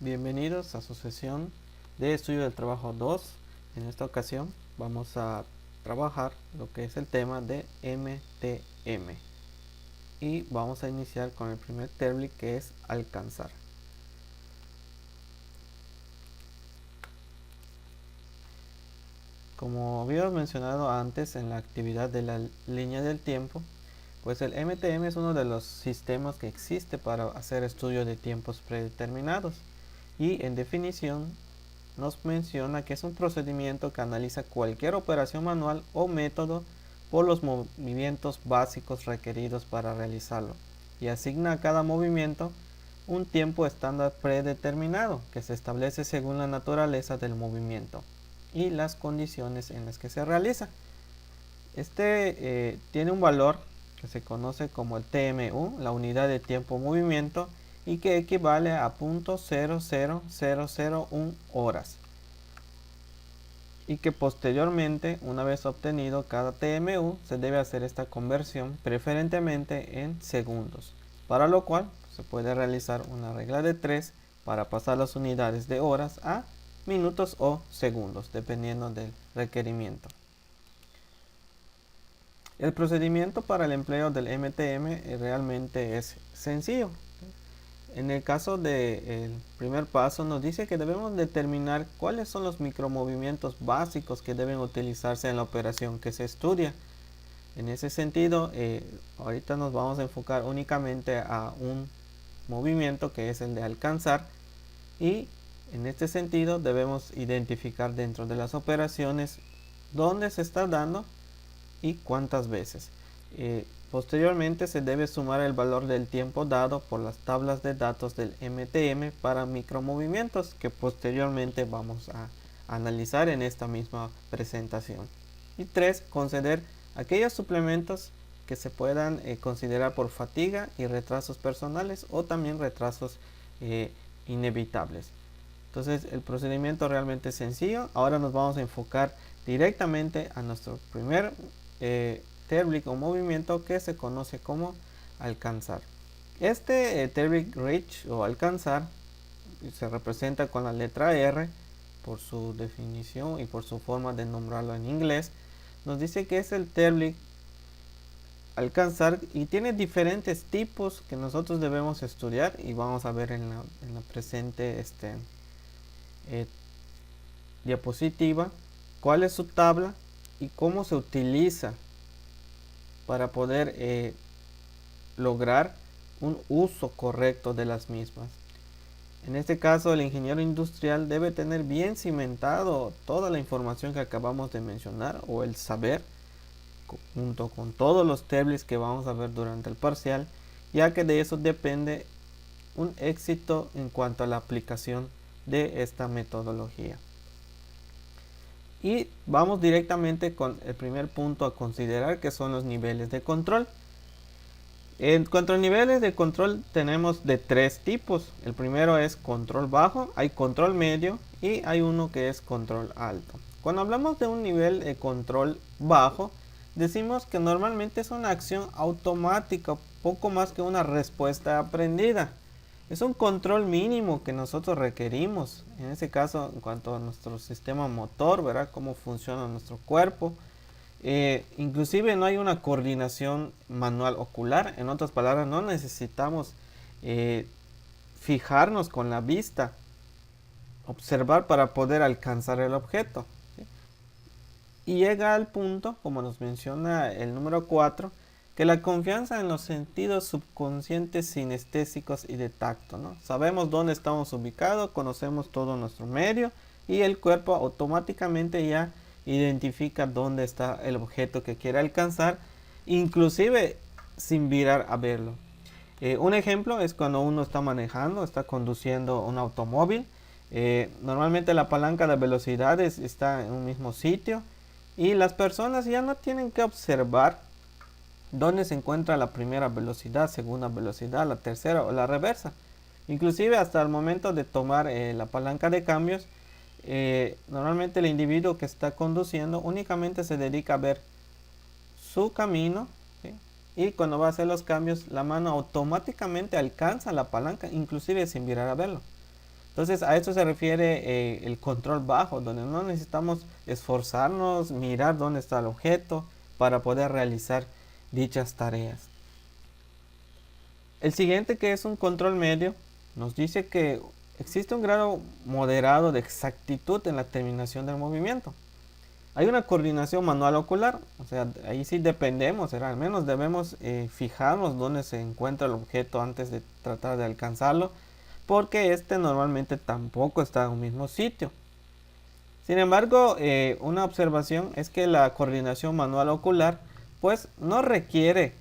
Bienvenidos a su sesión de estudio del trabajo 2. En esta ocasión vamos a trabajar lo que es el tema de MTM y vamos a iniciar con el primer término, que es alcanzar. Como habíamos mencionado antes en la actividad de la línea del tiempo, pues el MTM es uno de los sistemas que existe para hacer estudio de tiempos predeterminados, y en definición nos menciona que es un procedimiento que analiza cualquier operación manual o método por los movimientos básicos requeridos para realizarlo, y asigna a cada movimiento un tiempo estándar predeterminado que se establece según la naturaleza del movimiento y las condiciones en las que se realiza. Tiene un valor que se conoce como el TMU, la unidad de tiempo-movimiento, y que equivale a 0.00001 horas, y que posteriormente, una vez obtenido cada TMU, se debe hacer esta conversión preferentemente en segundos, para lo cual se puede realizar una regla de 3 para pasar las unidades de horas a minutos o segundos, dependiendo del requerimiento. El procedimiento para el empleo del MTM realmente es sencillo. En el caso del primer paso nos dice que debemos determinar cuáles son los micromovimientos básicos que deben utilizarse en la operación que se estudia. En ese sentido, ahorita nos vamos a enfocar únicamente a un movimiento, que es el de alcanzar, y en este sentido debemos identificar dentro de las operaciones dónde se está dando y cuántas veces. Posteriormente se debe sumar el valor del tiempo dado por las tablas de datos del MTM para micromovimientos, que posteriormente vamos a analizar en esta misma presentación. Y 3. Conceder aquellos suplementos que se puedan considerar por fatiga y retrasos personales, o también retrasos inevitables. Entonces el procedimiento realmente es sencillo. Ahora nos vamos a enfocar directamente a nuestro primer Terbrick o movimiento, que se conoce como alcanzar. Terbrick Reach o alcanzar se representa con la letra R por su definición y por su forma de nombrarlo en inglés. Nos dice que es el Terbrick alcanzar y tiene diferentes tipos que nosotros debemos estudiar, y vamos a ver en la presente diapositiva cuál es su tabla y cómo se utiliza para poder lograr un uso correcto de las mismas. En este caso, el ingeniero industrial debe tener bien cimentado toda la información que acabamos de mencionar, o el saber, junto con todos los tables que vamos a ver durante el parcial, ya que de eso depende un éxito en cuanto a la aplicación de esta metodología. Y vamos directamente con el primer punto a considerar, que son los niveles de control. En cuanto a niveles de control, tenemos de 3 tipos. El primero es control bajo, hay control medio y hay uno que es control alto. Cuando hablamos de un nivel de control bajo, decimos que normalmente es una acción automática, poco más que una respuesta aprendida. Es un control mínimo que nosotros requerimos, en este caso en cuanto a nuestro sistema motor, ¿verdad? Cómo funciona nuestro cuerpo. Inclusive no hay una coordinación manual ocular. En otras palabras, no necesitamos fijarnos con la vista, observar para poder alcanzar el objeto, ¿sí? Y llega al punto, como nos menciona el número 4, que la confianza en los sentidos subconscientes, sinestésicos y de tacto, ¿no? Sabemos dónde estamos ubicados, conocemos todo nuestro medio, y el cuerpo automáticamente ya identifica dónde está el objeto que quiere alcanzar, inclusive sin virar a verlo. Un ejemplo es cuando uno está manejando, está conduciendo un automóvil. Normalmente la palanca de velocidades está en un mismo sitio, y las personas ya no tienen que observar dónde se encuentra la primera velocidad, segunda velocidad, la tercera o la reversa. Inclusive hasta el momento de tomar la palanca de cambios, normalmente el individuo que está conduciendo únicamente se dedica a ver su camino, ¿sí? Y cuando va a hacer los cambios, la mano automáticamente alcanza la palanca, inclusive sin mirar a verlo. Entonces a esto se refiere el control bajo, donde no necesitamos esforzarnos, mirar dónde está el objeto para poder realizar dichas tareas. El siguiente, que es un control medio, nos dice que existe un grado moderado de exactitud en la terminación del movimiento. Hay una coordinación manual ocular, o sea, ahí sí dependemos, al menos debemos fijarnos dónde se encuentra el objeto antes de tratar de alcanzarlo, porque este normalmente tampoco está en un mismo sitio. Sin embargo, una observación es que la coordinación manual ocular pues no requiere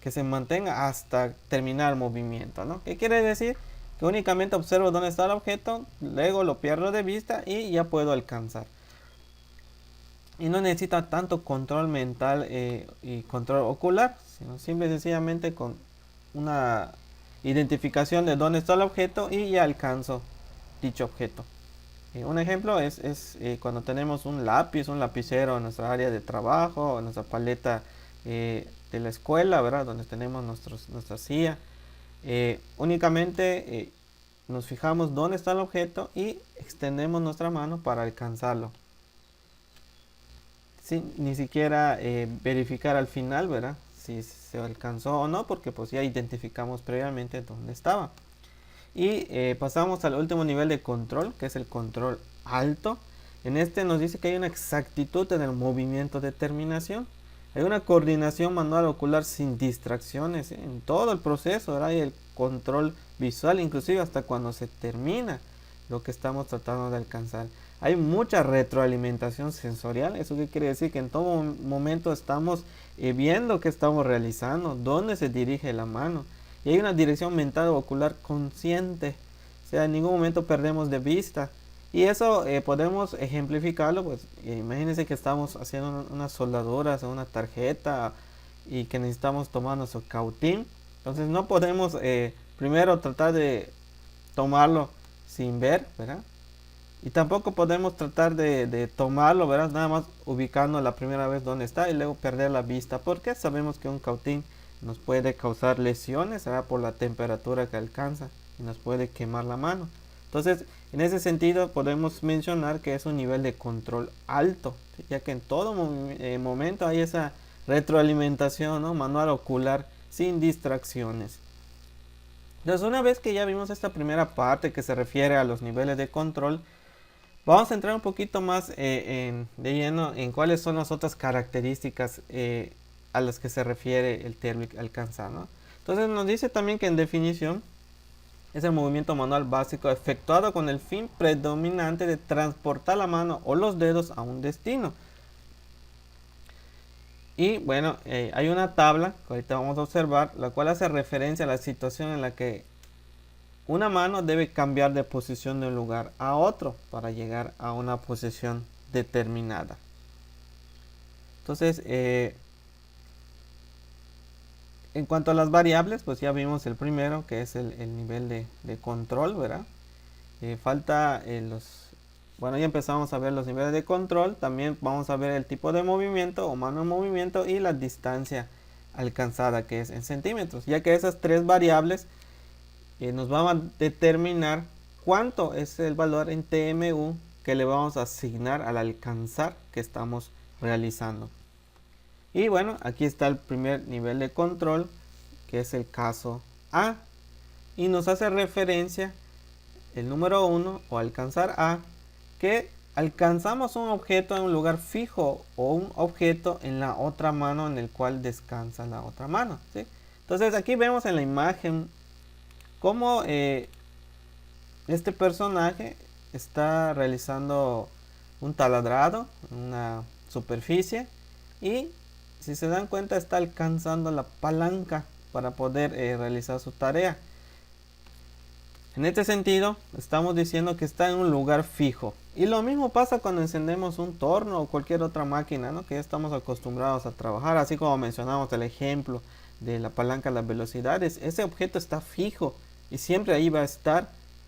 que se mantenga hasta terminar el movimiento, ¿no? ¿Qué quiere decir? Que únicamente observo dónde está el objeto, luego lo pierdo de vista y ya puedo alcanzar. Y no necesita tanto control mental y control ocular, sino simple y sencillamente con una identificación de dónde está el objeto y ya alcanzo dicho objeto. Un ejemplo es cuando tenemos un lápiz, un lapicero en nuestra área de trabajo, en nuestra paleta de la escuela, ¿verdad? Donde tenemos nuestra silla. Únicamente nos fijamos dónde está el objeto y extendemos nuestra mano para alcanzarlo. Sin ni siquiera verificar al final, ¿verdad? Si se alcanzó o no, porque pues ya identificamos previamente dónde estaba. Y pasamos al último nivel de control, que es el control alto. En este nos dice que hay una exactitud en el movimiento de terminación. Hay una coordinación manual ocular sin distracciones en todo el proceso, ¿verdad? Y el control visual, inclusive hasta cuando se termina lo que estamos tratando de alcanzar. Hay mucha retroalimentación sensorial. ¿Eso qué quiere decir? Que en todo momento estamos viendo qué estamos realizando, dónde se dirige la mano. Y hay una dirección mental o ocular consciente. O sea, en ningún momento perdemos de vista. Y eso podemos ejemplificarlo. Pues imagínense que estamos haciendo unas soldaduras a una tarjeta y que necesitamos tomar nuestro cautín. Entonces no podemos primero tratar de tomarlo sin ver, ¿verdad? Y tampoco podemos tratar de tomarlo, ¿verdad? Nada más ubicando la primera vez donde está y luego perder la vista. Porque sabemos que un cautín nos puede causar lesiones, ¿verdad? Por la temperatura que alcanza y nos puede quemar la mano. Entonces, en ese sentido podemos mencionar que es un nivel de control alto, ¿sí? Ya que en todo momento hay esa retroalimentación, ¿no? Manual ocular sin distracciones. Entonces, una vez que ya vimos esta primera parte que se refiere a los niveles de control, vamos a entrar un poquito más de lleno en cuáles son las otras características a las que se refiere el término alcanzar, ¿no? Entonces nos dice también que en definición es el movimiento manual básico efectuado con el fin predominante de transportar la mano o los dedos a un destino. Y bueno, hay una tabla que ahorita vamos a observar, la cual hace referencia a la situación en la que una mano debe cambiar de posición de un lugar a otro para llegar a una posición determinada. Entonces, en cuanto a las variables, pues ya vimos el primero, que es el nivel de control, ¿verdad? Falta bueno, ya empezamos a ver los niveles de control. También vamos a ver el tipo de movimiento o mano en movimiento y la distancia alcanzada, que es en centímetros, ya que esas tres variables nos van a determinar cuánto es el valor en TMU que le vamos a asignar al alcanzar que estamos realizando. Y bueno, aquí está el primer nivel de control, que es el caso A, y nos hace referencia el número 1 o alcanzar A, que alcanzamos un objeto en un lugar fijo o un objeto en la otra mano en el cual descansa la otra mano, ¿sí? Entonces aquí vemos en la imagen cómo este personaje está realizando un taladrado, una superficie, y si se dan cuenta está alcanzando la palanca para poder realizar su tarea. En este sentido estamos diciendo que está en un lugar fijo, y lo mismo pasa cuando encendemos un torno o cualquier otra máquina, ¿no? Que ya estamos acostumbrados a trabajar, así como mencionamos el ejemplo de la palanca de las velocidades. Ese objeto está fijo y siempre ahí va a estar.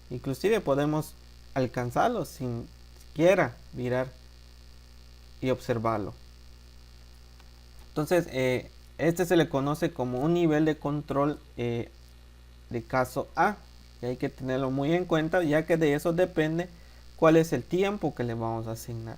Inclusive podemos alcanzarlo sin siquiera mirar y observarlo. Entonces este se le conoce como un nivel de control de caso A. y hay que tenerlo muy en cuenta, ya que de eso depende cuál es el tiempo que le vamos a asignar.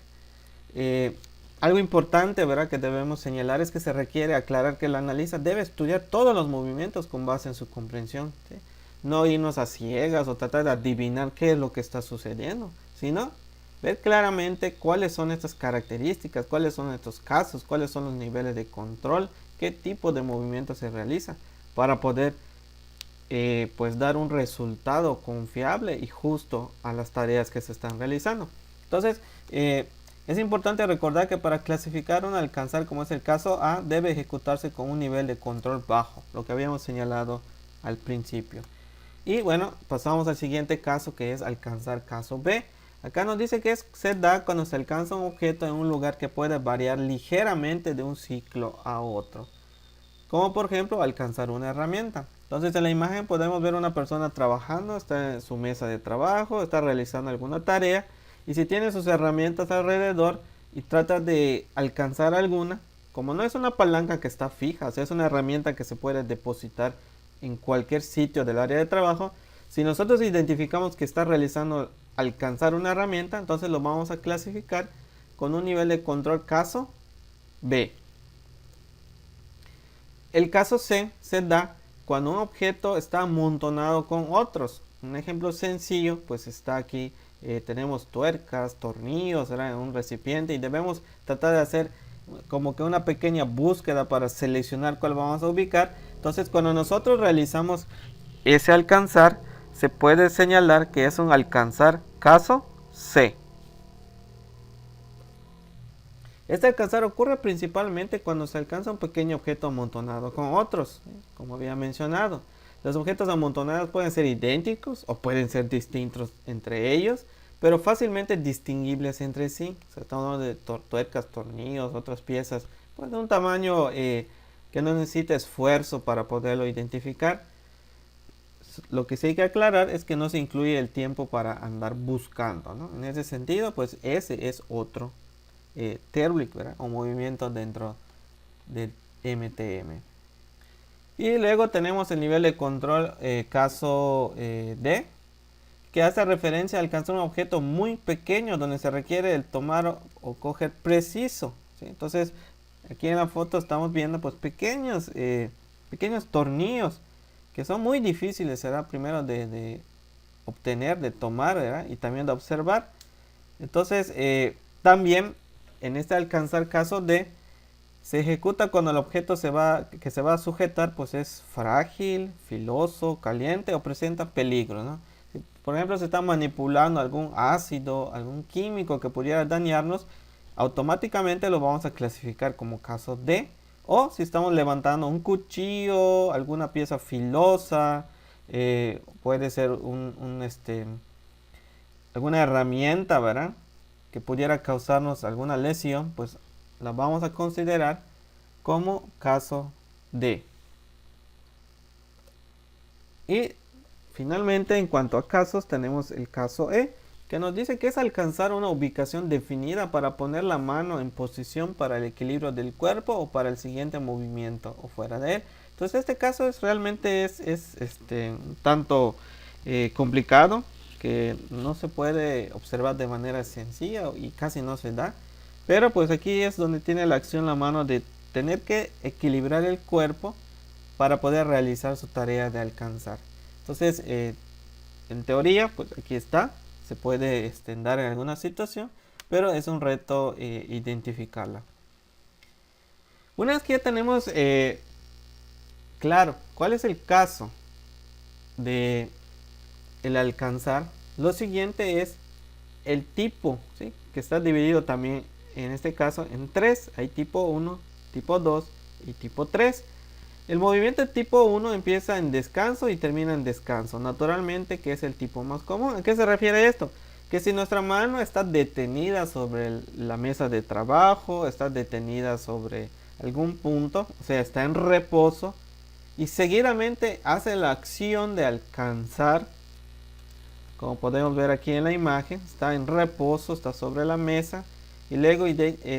Algo importante, ¿verdad?, que debemos señalar es que se requiere aclarar que el analista debe estudiar todos los movimientos con base en su comprensión, ¿sí? No irnos a ciegas o tratar de adivinar qué es lo que está sucediendo, sino ver claramente cuáles son estas características, cuáles son estos casos, cuáles son los niveles de control, qué tipo de movimiento se realiza para poder pues dar un resultado confiable y justo a las tareas que se están realizando. Entonces, es importante recordar que para clasificar un alcanzar, como es el caso A, debe ejecutarse con un nivel de control bajo, lo que habíamos señalado al principio. Y bueno, pasamos al siguiente caso, que es alcanzar caso B. Acá nos dice que se da cuando se alcanza un objeto en un lugar que puede variar ligeramente de un ciclo a otro, como por ejemplo alcanzar una herramienta. Entonces en la imagen podemos ver una persona trabajando, está en su mesa de trabajo, está realizando alguna tarea, y si tiene sus herramientas alrededor y trata de alcanzar alguna, como no es una palanca que está fija, o sea, es una herramienta que se puede depositar en cualquier sitio del área de trabajo, si nosotros identificamos que está realizando alcanzar una herramienta, entonces lo vamos a clasificar con un nivel de control caso B. El caso C se da cuando un objeto está amontonado con otros. Un ejemplo sencillo, pues está aquí, tenemos tuercas, tornillos, ¿verdad?, en un recipiente, y debemos tratar de hacer como que una pequeña búsqueda para seleccionar cuál vamos a ubicar. Entonces cuando nosotros realizamos ese alcanzar, se puede señalar que es un alcanzar caso C. Este alcanzar ocurre principalmente cuando se alcanza un pequeño objeto amontonado con otros, como había mencionado. Los objetos amontonados pueden ser idénticos o pueden ser distintos entre ellos, pero fácilmente distinguibles entre sí. Se está hablando de tuercas, tornillos, otras piezas, pues de un tamaño que no necesita esfuerzo para poderlo identificar. Lo que sí hay que aclarar es que no se incluye el tiempo para andar buscando, ¿no? En ese sentido, pues ese es otro Terwillig, ¿verdad?, o movimiento dentro del MTM. Y luego tenemos el nivel de control caso D, que hace referencia a alcanzar un objeto muy pequeño donde se requiere el tomar o coger preciso, ¿sí? Entonces aquí en la foto estamos viendo pues pequeños tornillos que son muy difíciles, ¿verdad?, primero de obtener, de tomar, ¿verdad?, y también de observar. Entonces también en este alcanzar caso D se ejecuta cuando el objeto que se va a sujetar pues es frágil, filoso, caliente o presenta peligro, ¿no? Si, por ejemplo, se está manipulando algún ácido, algún químico que pudiera dañarnos, automáticamente lo vamos a clasificar como caso D. O si estamos levantando un cuchillo, alguna pieza filosa, puede ser alguna herramienta, ¿verdad?, que pudiera causarnos alguna lesión, pues la vamos a considerar como caso D. Y finalmente, en cuanto a casos, tenemos el caso E, que nos dice que es alcanzar una ubicación definida para poner la mano en posición para el equilibrio del cuerpo o para el siguiente movimiento o fuera de él. Entonces este caso realmente es un tanto complicado, que no se puede observar de manera sencilla y casi no se da. Pero pues aquí es donde tiene la acción la mano de tener que equilibrar el cuerpo para poder realizar su tarea de alcanzar. Entonces, en teoría, pues aquí está, se puede dar en alguna situación, pero es un reto identificarla. Una vez que ya tenemos claro cuál es el caso de el alcanzar, lo siguiente es el tipo, ¿sí?, que está dividido también en este caso en tres. Hay tipo 1, tipo 2 y tipo 3. El movimiento tipo 1 empieza en descanso y termina en descanso, naturalmente, que es el tipo más común. ¿A qué se refiere esto? Que si nuestra mano está detenida sobre la mesa de trabajo, está detenida sobre algún punto, o sea, está en reposo, y seguidamente hace la acción de alcanzar, como podemos ver aquí en la imagen, está en reposo, está sobre la mesa, y luego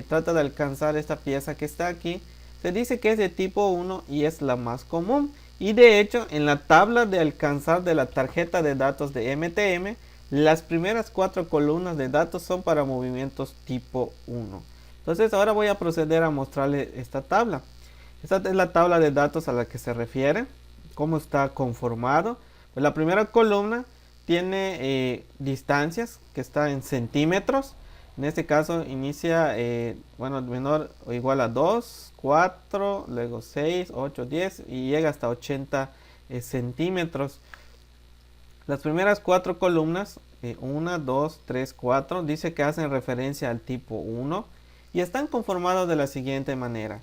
trata de alcanzar esta pieza que está aquí, se dice que es de tipo 1 y es la más común. Y de hecho, en la tabla de alcanzar de la tarjeta de datos de MTM, las primeras 4 columnas de datos son para movimientos tipo 1. Entonces ahora voy a proceder a mostrarle esta tabla. Esta es la tabla de datos a la que se refiere, cómo está conformado. Pues la primera columna tiene distancias, que está en centímetros. En este caso inicia, menor o igual a 2, 4, luego 6, 8, 10 y llega hasta 80 centímetros. Las primeras 4 columnas, 1, 2, 3, 4, dice que hacen referencia al tipo 1 y están conformados de la siguiente manera.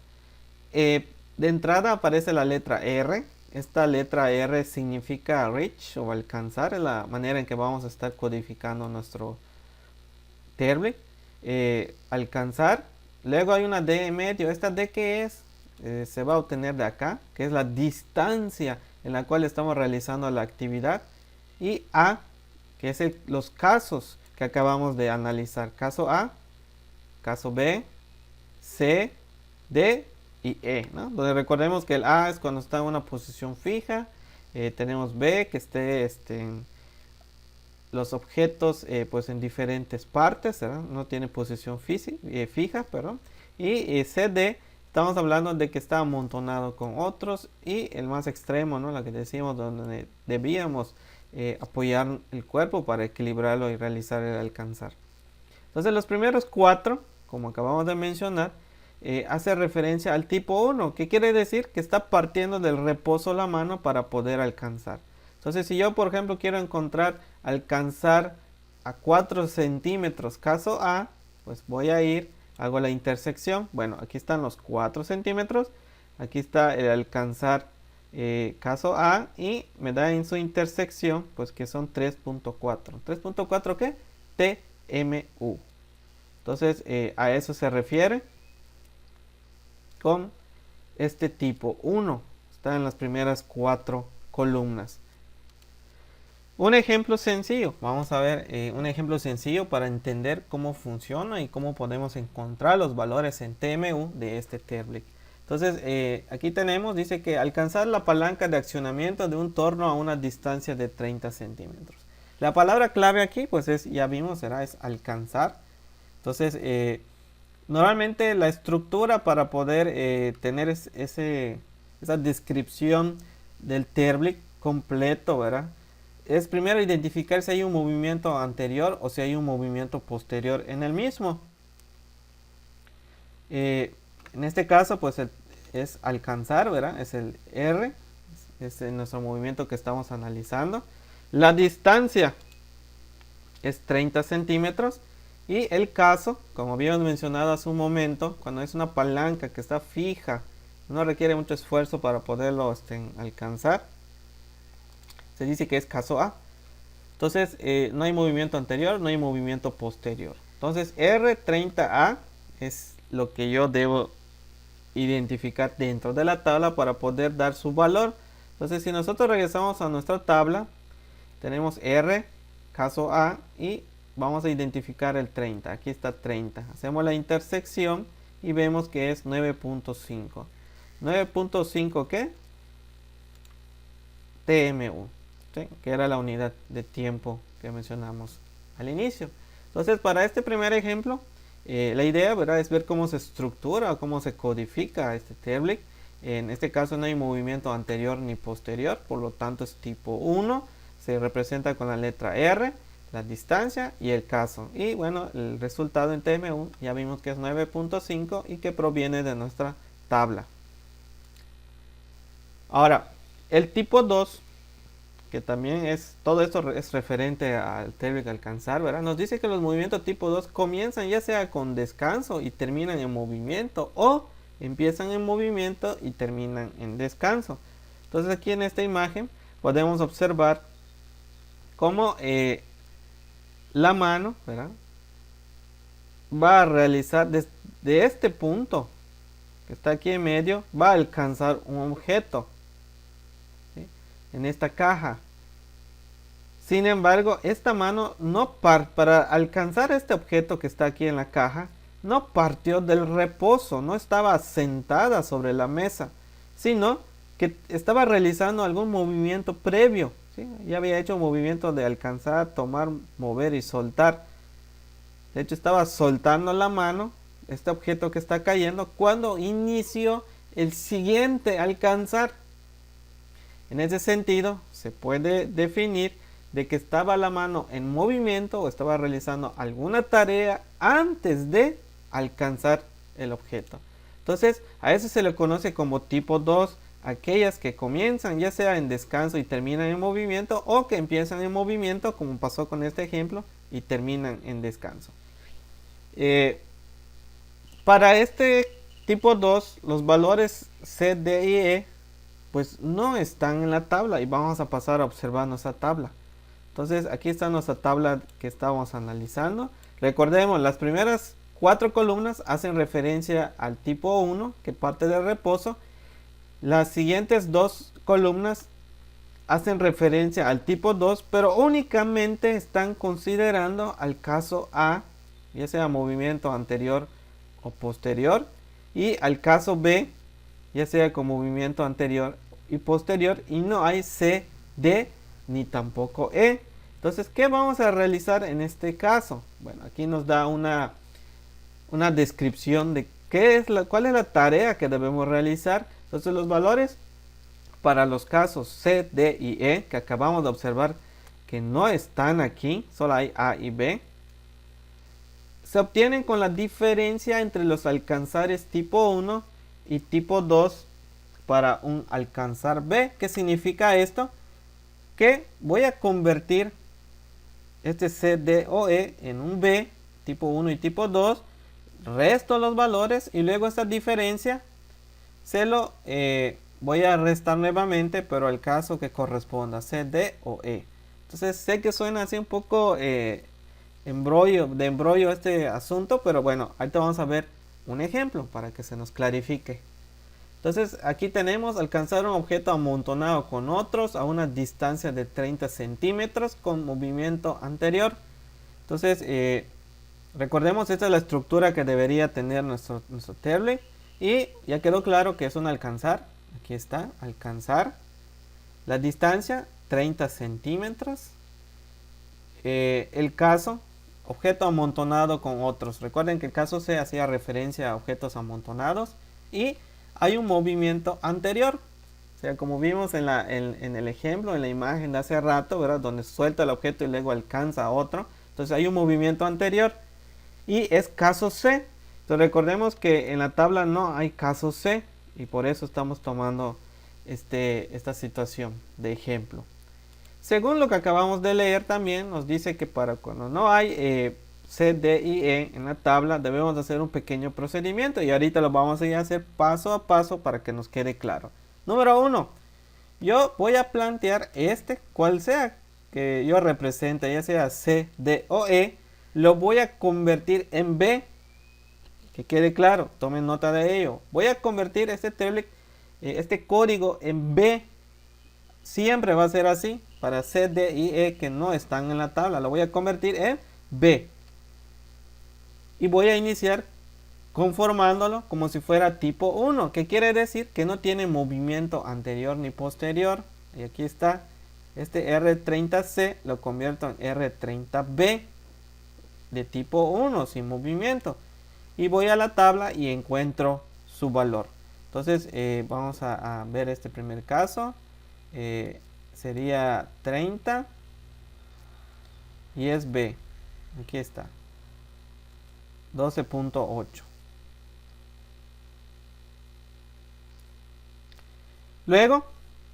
De entrada aparece la letra R. Esta letra R significa reach o alcanzar, es la manera en que vamos a estar codificando nuestro table. Alcanzar. Luego hay una D en medio. ¿Esta D qué es? Se va a obtener de acá, que es la distancia en la cual estamos realizando la actividad. Y A, que es los casos que acabamos de analizar. Caso A, caso B, C, D y E, ¿no? Donde recordemos que el A es cuando está en una posición fija. Tenemos B, que esté en los objetos pues en diferentes partes, ¿verdad? No tiene posición fija, perdón. Y CD, estamos hablando de que está amontonado con otros. Y el más extremo, ¿no? La que decimos donde debíamos apoyar el cuerpo para equilibrarlo y realizar el alcanzar. Entonces los primeros 4, como acabamos de mencionar, hace referencia al tipo 1, que quiere decir que está partiendo del reposo la mano para poder alcanzar. Entonces si yo por ejemplo quiero alcanzar a 4 centímetros caso A, pues voy a ir, hago la intersección. Bueno, aquí están los 4 centímetros, aquí está el alcanzar caso A y me da en su intersección pues que son 3.4. ¿3.4 qué? TMU. Entonces a eso se refiere con este tipo 1. Está en las primeras 4 columnas. Un ejemplo sencillo. Vamos a ver un ejemplo sencillo para entender cómo funciona y cómo podemos encontrar los valores en TMU de este table. Entonces aquí tenemos, dice que alcanzar la palanca de accionamiento de un torno a una distancia de 30 centímetros. La palabra clave aquí pues ya vimos, es alcanzar. Entonces normalmente la estructura para poder tener esa descripción del table completo, ¿verdad? Es primero identificar si hay un movimiento anterior o si hay un movimiento posterior en el mismo. En este caso pues es alcanzar, ¿verdad? Es el R, es nuestro movimiento que estamos analizando. La distancia es 30 centímetros. Y el caso, como habíamos mencionado hace un momento, cuando es una palanca que está fija, no requiere mucho esfuerzo para poderlo alcanzar, se dice que es caso A. Entonces no hay movimiento anterior, no hay movimiento posterior. Entonces R30A es lo que yo debo identificar dentro de la tabla para poder dar su valor. Entonces si nosotros regresamos a nuestra tabla, tenemos R, caso A, y vamos a identificar el 30. Aquí está 30. Hacemos la intersección y vemos que es 9.5. 9.5 ¿qué? TMU, ¿sí? Que era la unidad de tiempo que mencionamos al inicio. Entonces para este primer ejemplo, la idea, ¿verdad?, es ver cómo se estructura o cómo se codifica este table. En este caso no hay movimiento anterior ni posterior, por lo tanto es tipo 1. Se representa con la letra R, la distancia y el caso. Y bueno, el resultado en TMU ya vimos que es 9.5 y que proviene de nuestra tabla. Ahora, el tipo 2, que también todo esto es referente al table que alcanzar, ¿verdad? Nos dice que los movimientos tipo 2 comienzan ya sea con descanso y terminan en movimiento, o empiezan en movimiento y terminan en descanso. Entonces aquí en esta imagen podemos observar cómo la mano, ¿verdad?, va a realizar desde este punto que está aquí en medio, va a alcanzar un objeto, ¿sí?, en esta caja. Sin embargo, esta mano para alcanzar este objeto que está aquí en la caja, no partió del reposo, no estaba sentada sobre la mesa, sino que estaba realizando algún movimiento previo, ¿sí? Ya había hecho movimiento de alcanzar, tomar, mover y soltar. De hecho, estaba soltando la mano, este objeto que está cayendo, cuando inició el siguiente alcanzar. En ese sentido, se puede definir de que estaba la mano en movimiento o estaba realizando alguna tarea antes de alcanzar el objeto. Entonces, a eso se le conoce como tipo 2, aquellas que comienzan ya sea en descanso y terminan en movimiento, o que empiezan en movimiento, como pasó con este ejemplo, y terminan en descanso. Para este tipo 2, los valores C, D y E pues no están en la tabla, y vamos a pasar a observar nuestra tabla. Entonces aquí está nuestra tabla que estábamos analizando. Recordemos, las primeras 4 columnas hacen referencia al tipo 1, que parte de reposo. Las siguientes 2 columnas hacen referencia al tipo 2, pero únicamente están considerando al caso A, ya sea movimiento anterior o posterior, y al caso B, ya sea con movimiento anterior y posterior, y no hay C, D ni tampoco E. Entonces, ¿qué vamos a realizar en este caso? Bueno, aquí nos da una descripción de cuál es la tarea que debemos realizar. Entonces, los valores para los casos C, D y E, que acabamos de observar que no están aquí, solo hay A y B, se obtienen con la diferencia entre los alcanzares tipo 1 y tipo 2 para un alcanzar B. ¿Qué significa esto? Que voy a convertir este C, D o E en un B, tipo 1 y tipo 2, resto los valores y luego esta diferencia se lo voy a restar nuevamente, pero al caso que corresponda, C, D o E. Entonces sé que suena así un poco de embrollo este asunto, pero bueno, ahorita vamos a ver un ejemplo para que se nos clarifique. Entonces aquí tenemos alcanzar un objeto amontonado con otros a una distancia de 30 centímetros con movimiento anterior. Entonces recordemos, esta es la estructura que debería tener nuestro table, y ya quedó claro que es un alcanzar. Aquí está, alcanzar. La distancia 30 centímetros. El caso, objeto amontonado con otros. Recuerden que el caso se hacía referencia a objetos amontonados y hay un movimiento anterior. O sea, como vimos en el ejemplo, en la imagen de hace rato, ¿verdad? Donde suelta el objeto y luego alcanza a otro. Entonces hay un movimiento anterior y es caso C. Entonces recordemos que en la tabla no hay caso C y por eso estamos tomando esta situación de ejemplo. Según lo que acabamos de leer, también nos dice que para cuando no hay C, D y E en la tabla, debemos hacer un pequeño procedimiento, y ahorita lo vamos a ir a hacer paso a paso para que nos quede claro. Número 1, yo voy a plantear cual sea que yo represente, ya sea C, D o E, lo voy a convertir en B. Que quede claro, tomen nota de ello. Voy a convertir este código en B. Siempre va a ser así. Para C, D y E que no están en la tabla, lo voy a convertir en B. Y voy a iniciar conformándolo como si fuera tipo 1. Que quiere decir que no tiene movimiento anterior ni posterior. Y aquí está. Este R30C lo convierto en R30B de tipo 1 sin movimiento. Y voy a la tabla y encuentro su valor. Entonces vamos a ver este primer caso. Sería 30 y es B. Aquí está. 12.8. Luego,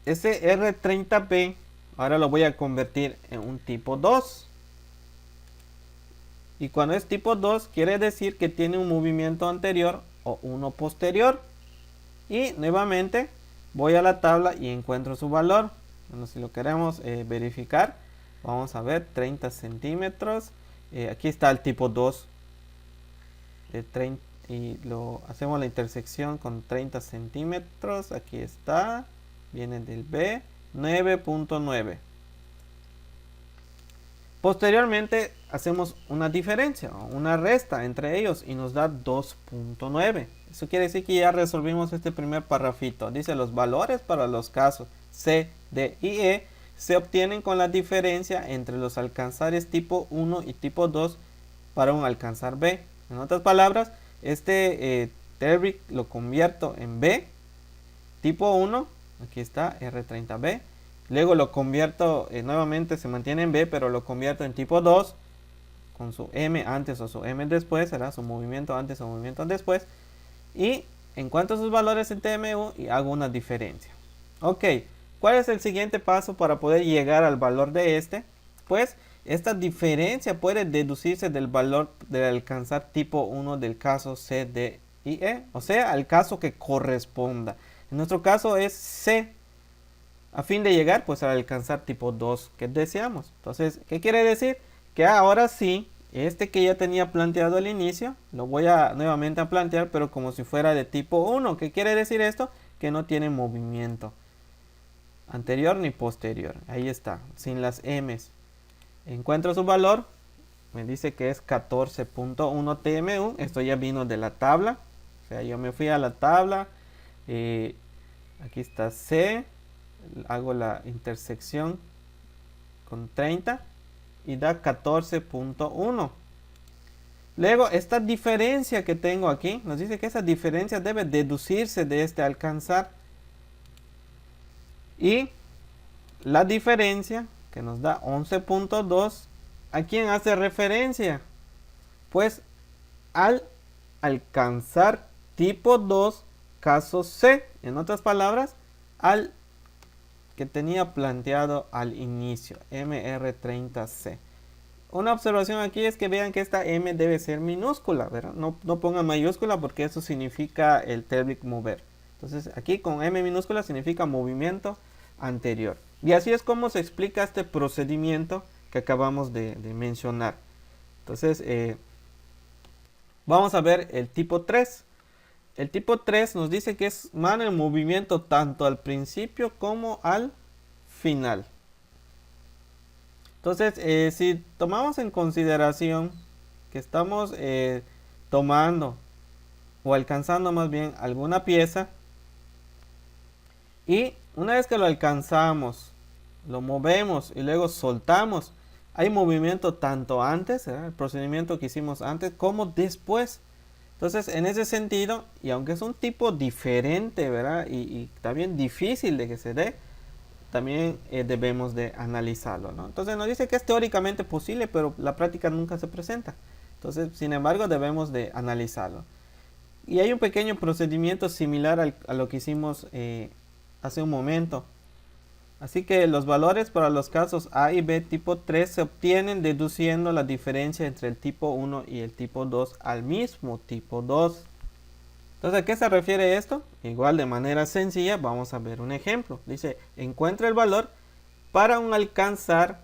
ese R30B ahora lo voy a convertir en un tipo 2. Y cuando es tipo 2 quiere decir que tiene un movimiento anterior o uno posterior. Y nuevamente voy a la tabla y encuentro su valor. Bueno, si lo queremos verificar, vamos a ver 30 centímetros. Aquí está el tipo 2 de 30 y lo hacemos la intersección con 30 centímetros. Aquí está, viene del B, 9.9. Posteriormente hacemos una diferencia o una resta entre ellos y nos da 2.9. Eso quiere decir que ya resolvimos este primer parrafito. Dice los valores para los casos C, D y E se obtienen con la diferencia entre los alcanzares tipo 1 y tipo 2 para un alcanzar B. En otras palabras, este TERBIC lo convierto en B tipo 1, aquí está R30B. Luego lo convierto, nuevamente se mantiene en B, pero lo convierto en tipo 2 con su M antes o su M después, será su movimiento antes o movimiento después. Y encuentro sus valores en TMU y hago una diferencia. Ok, ¿cuál es el siguiente paso para poder llegar al valor de este? Pues esta diferencia puede deducirse del valor de alcanzar tipo 1 del caso C, D y E, o sea, al caso que corresponda. En nuestro caso es C, a fin de llegar pues al alcanzar tipo 2 que deseamos. Entonces, ¿qué quiere decir? Que ahora sí, este que ya tenía planteado al inicio, lo voy a nuevamente a plantear, pero como si fuera de tipo 1. ¿Qué quiere decir esto? Que no tiene movimiento anterior ni posterior. Ahí está, sin las M's. Encuentro su valor, me dice que es 14.1 TMU. Esto ya vino de la tabla. O sea, yo me fui a la tabla. Aquí está C. Hago la intersección con 30 y da 14.1. Luego, esta diferencia que tengo aquí, nos dice que esa diferencia debe deducirse de este alcanzar. Y la diferencia, que nos da 11.2, ¿a quién hace referencia? Pues al alcanzar tipo 2, caso C. En otras palabras, al que tenía planteado al inicio, MR30C. Una observación aquí es que vean que esta M debe ser minúscula, ¿verdad? No pongan mayúscula porque eso significa el TERBIC mover. Entonces aquí con M minúscula significa movimiento anterior. Y así es como se explica este procedimiento que acabamos de mencionar. Entonces vamos a ver el tipo 3. El tipo 3 nos dice que es mano en movimiento tanto al principio como al final. Entonces, si tomamos en consideración que estamos tomando o alcanzando más bien alguna pieza, y una vez que lo alcanzamos, lo movemos y luego soltamos, hay movimiento tanto antes, el procedimiento que hicimos antes, como después. Entonces, en ese sentido, y aunque es un tipo diferente, ¿verdad? Y también difícil de que se dé, también debemos de analizarlo, ¿no? Entonces nos dice que es teóricamente posible, pero la práctica nunca se presenta. Entonces, sin embargo, debemos de analizarlo. Y hay un pequeño procedimiento similar a lo que hicimos hace un momento. Así que los valores para los casos A y B tipo 3 se obtienen deduciendo la diferencia entre el tipo 1 y el tipo 2 al mismo tipo 2. Entonces, ¿a qué se refiere esto? Igual de manera sencilla, vamos a ver un ejemplo. Dice, encuentra el valor para un alcanzar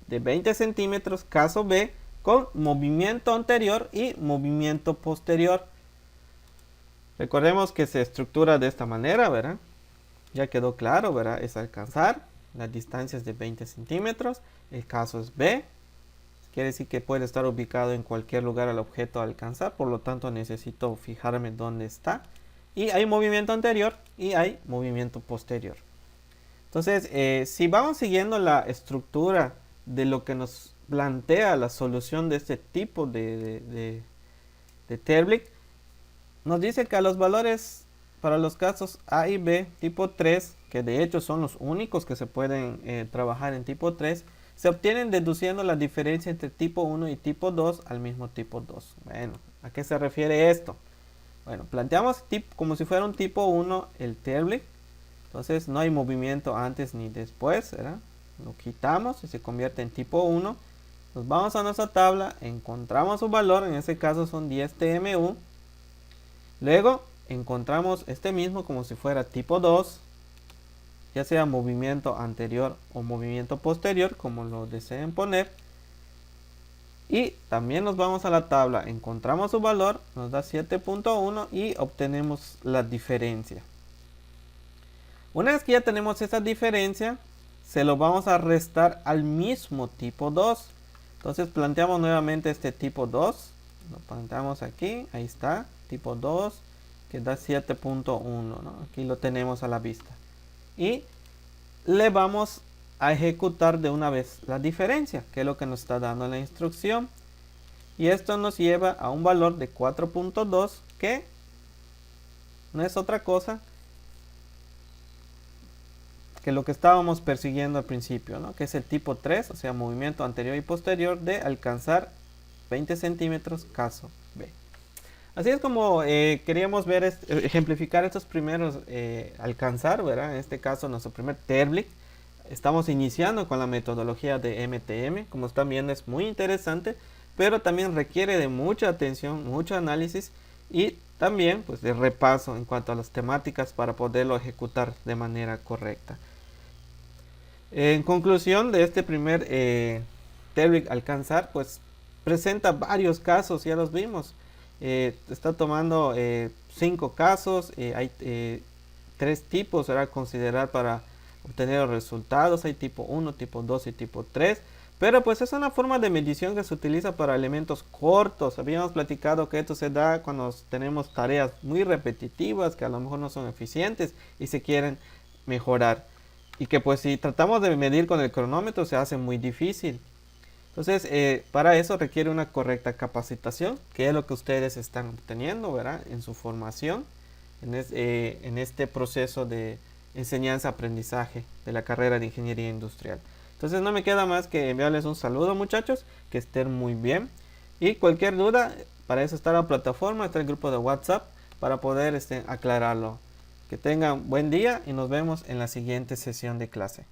de 20 centímetros, caso B, con movimiento anterior y movimiento posterior. Recordemos que se estructura de esta manera, ¿verdad? Ya quedó claro, ¿verdad? Es alcanzar, la distancia es de 20 centímetros, el caso es B. Quiere decir que puede estar ubicado en cualquier lugar al objeto a alcanzar, por lo tanto necesito fijarme dónde está. Y hay movimiento anterior y hay movimiento posterior. Entonces, si vamos siguiendo la estructura de lo que nos plantea la solución de este tipo de TERBIC, nos dice que a los valores para los casos A y B tipo 3, que de hecho son los únicos que se pueden trabajar en tipo 3, se obtienen deduciendo la diferencia entre tipo 1 y tipo 2 al mismo tipo 2. Bueno, ¿a qué se refiere esto? Bueno, planteamos como si fuera un tipo 1 el TERBIC. Entonces no hay movimiento antes ni después, ¿verdad? Lo quitamos y se convierte en tipo 1. Nos vamos a nuestra tabla, encontramos su valor, en este caso son 10 TMU. Luego encontramos este mismo como si fuera tipo 2. Ya sea movimiento anterior o movimiento posterior, como lo deseen poner. Y también nos vamos a la tabla, encontramos su valor, nos da 7.1 y obtenemos la diferencia. Una vez que ya tenemos esa diferencia, se lo vamos a restar al mismo tipo 2. Entonces planteamos nuevamente este tipo 2. Lo planteamos aquí, ahí está, tipo 2, que da 7.1, ¿no? Aquí lo tenemos a la vista. Y le vamos a ejecutar de una vez la diferencia, que es lo que nos está dando la instrucción. Y esto nos lleva a un valor de 4.2, que no es otra cosa que lo que estábamos persiguiendo al principio, ¿no? Que es el tipo 3, o sea, movimiento anterior y posterior de alcanzar 20 centímetros caso B. Así es como queríamos ver, ejemplificar estos primeros alcanzar, ¿verdad? En este caso, nuestro primer TERBLIC. Estamos iniciando con la metodología de MTM. Como están viendo, es muy interesante, pero también requiere de mucha atención, mucho análisis y también pues de repaso en cuanto a las temáticas para poderlo ejecutar de manera correcta. En conclusión de este primer TERBLIC alcanzar, pues presenta varios casos, ya los vimos. Está tomando 5 casos, hay 3 tipos a considerar para obtener los resultados. Hay tipo 1, tipo 2 y tipo 3. Pero pues es una forma de medición que se utiliza para elementos cortos. Habíamos platicado que esto se da cuando tenemos tareas muy repetitivas que a lo mejor no son eficientes y se quieren mejorar. Y que pues si tratamos de medir con el cronómetro se hace muy difícil. Entonces, para eso requiere una correcta capacitación, que es lo que ustedes están obteniendo, ¿verdad? En su formación, en este proceso de enseñanza-aprendizaje de la carrera de Ingeniería Industrial. Entonces, no me queda más que enviarles un saludo, muchachos, que estén muy bien. Y cualquier duda, para eso está la plataforma, está el grupo de WhatsApp, para poder aclararlo. Que tengan buen día y nos vemos en la siguiente sesión de clase.